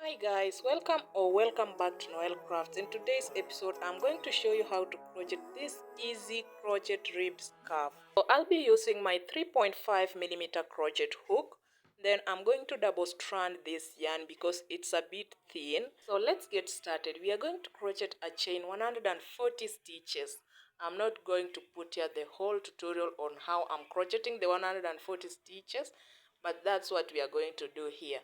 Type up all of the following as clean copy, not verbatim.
Hi guys, welcome back to Noelcrafts. In today's episode, I'm going to show you how to crochet this easy crochet rib scarf. So I'll be using my 3.5 mm crochet hook. Then I'm going to double strand this yarn because it's a bit thin. So let's get started. We are going to crochet a chain 140 stitches. I'm not going to put here the whole tutorial on how I'm crocheting the 140 stitches, but that's what we are going to do here.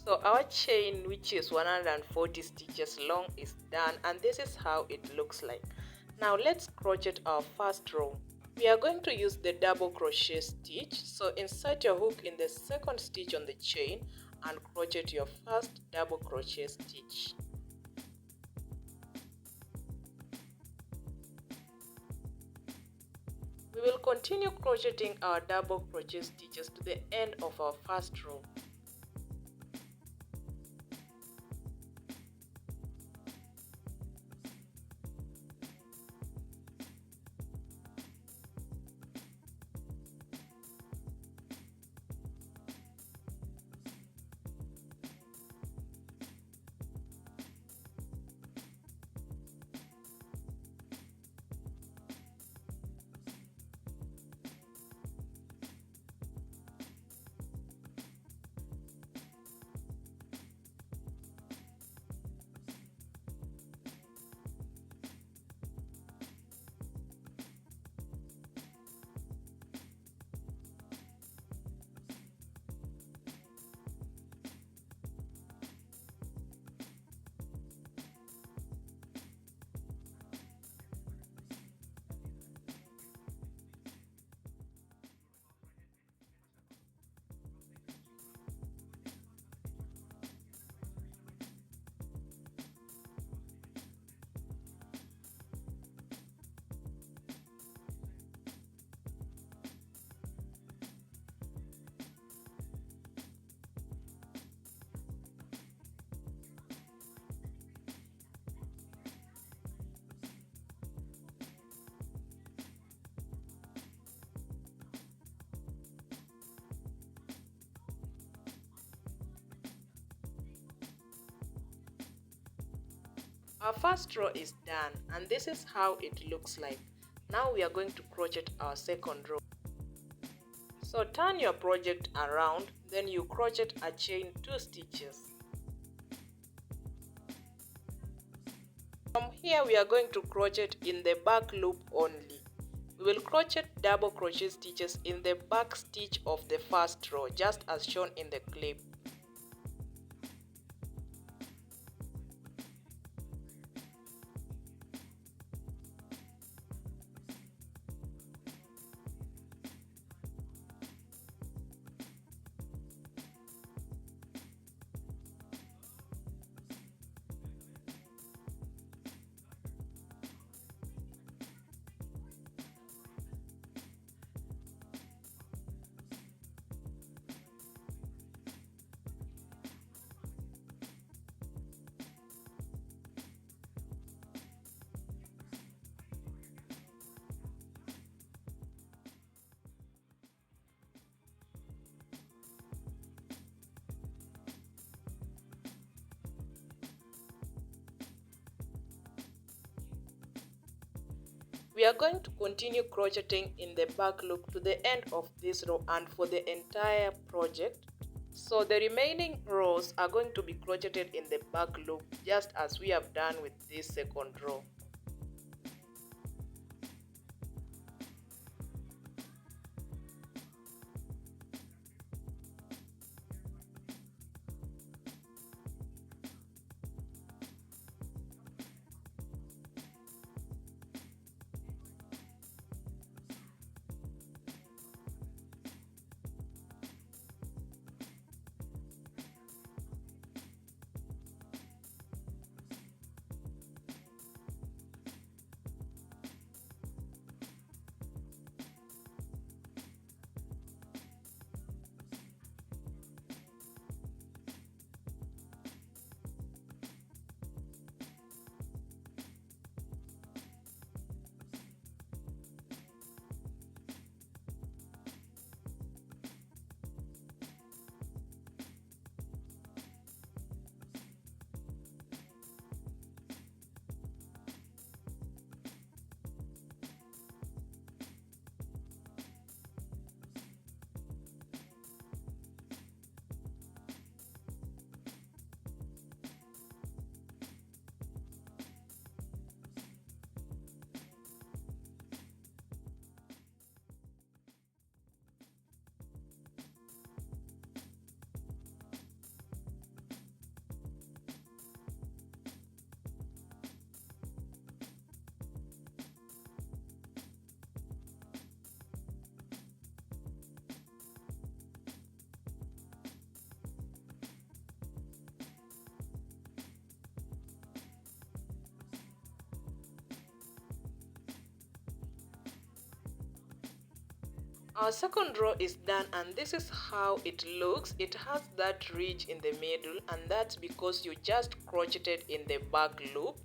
So our chain, which is 140 stitches long, is done, and this is how it looks like. Now let's crochet our first row. We are going to use the double crochet stitch. So insert your hook in the second stitch on the chain and crochet your first double crochet stitch. We will continue crocheting our double crochet stitches to the end of our first row. Our first row is done, and this is how it looks like. Now we are going to crochet our second row. So turn your project around, then you crochet a chain 2 stitches. From here we are going to crochet in the back loop only. We will crochet double crochet stitches in the back stitch of the first row, just as shown in the clip. We are going to continue crocheting in the back loop to the end of this row and for the entire project. So the remaining rows are going to be crocheted in the back loop just as we have done with this second row. Our second row is done, and this is how it looks. It has that ridge in the middle, and that's because you just crocheted in the back loop.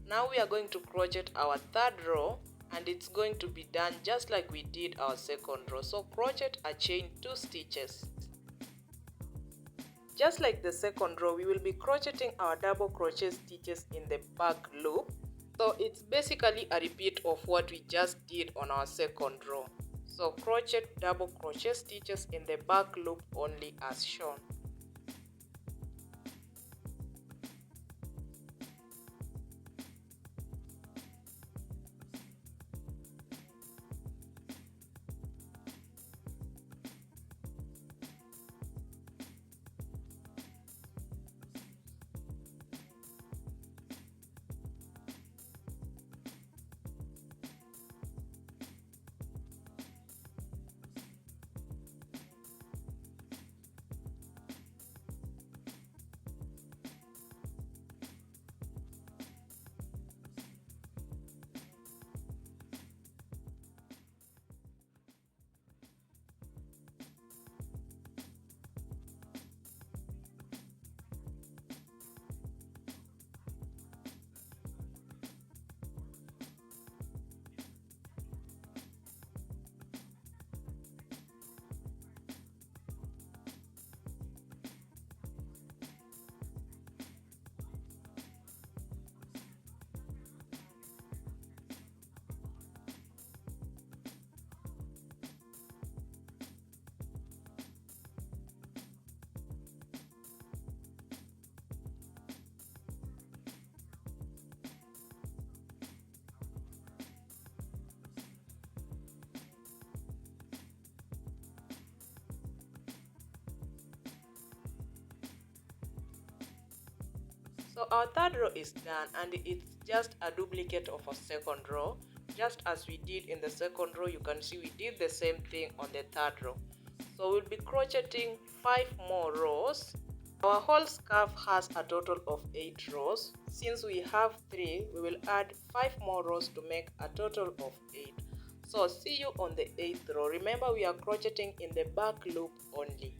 Now we are going to crochet our third row, and it's going to be done just like we did our second row. So crochet a chain 2 stitches. Just like the second row, we will be crocheting our double crochet stitches in the back loop. So it's basically a repeat of what we just did on our second row. So crochet double crochet stitches in the back loop only as shown. So our third row is done, and it's just a duplicate of our second row. Just as we did in the second row, you can see we did the same thing on the third row. So we'll be crocheting 5 more rows. Our whole scarf has a total of 8 rows. Since we have 3, we will add 5 more rows to make a total of 8. So see you on the 8th row. Remember, we are crocheting in the back loop only.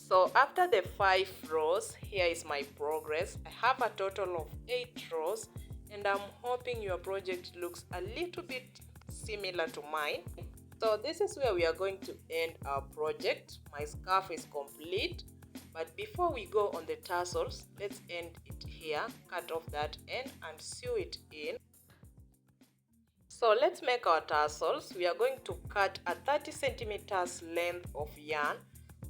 So after the 5 rows, here is my progress. I have a total of 8 rows, and I'm hoping your project looks a little bit similar to mine. So this is where we are going to end our project. My scarf is complete, but before we go on the tassels, let's end it here. Cut off that end and sew it in. So let's make our tassels. We are going to cut a 30 centimeters length of yarn.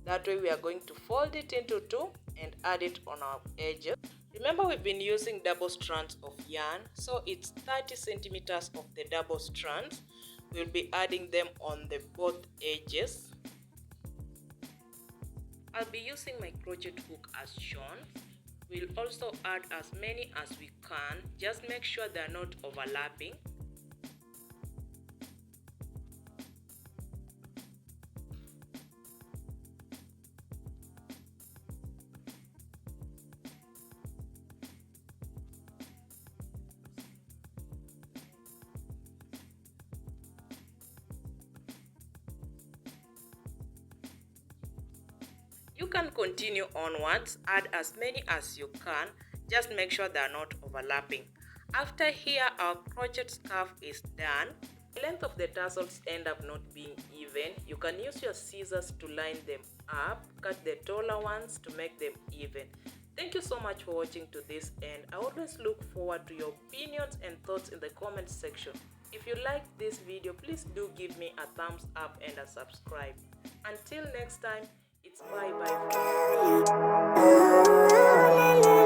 That way we are going to fold it into 2 and add it on our edges. Remember, we've been using double strands of yarn, so it's 30 centimeters of the double strands. We'll be adding them on the both edges. I'll be using my crochet hook as shown. We'll also add as many as we can. Just make sure they're not overlapping. You can continue onwards, add as many as you can, just make sure they are not overlapping. After here, our crochet scarf is done. The length of the tassels end up not being even. You can use your scissors to line them up, cut the taller ones to make them even. Thank you so much for watching to this end. I always look forward to your opinions and thoughts in the comment section. If you liked this video, please do give me a thumbs up and a subscribe. Until next time, it's bye bye.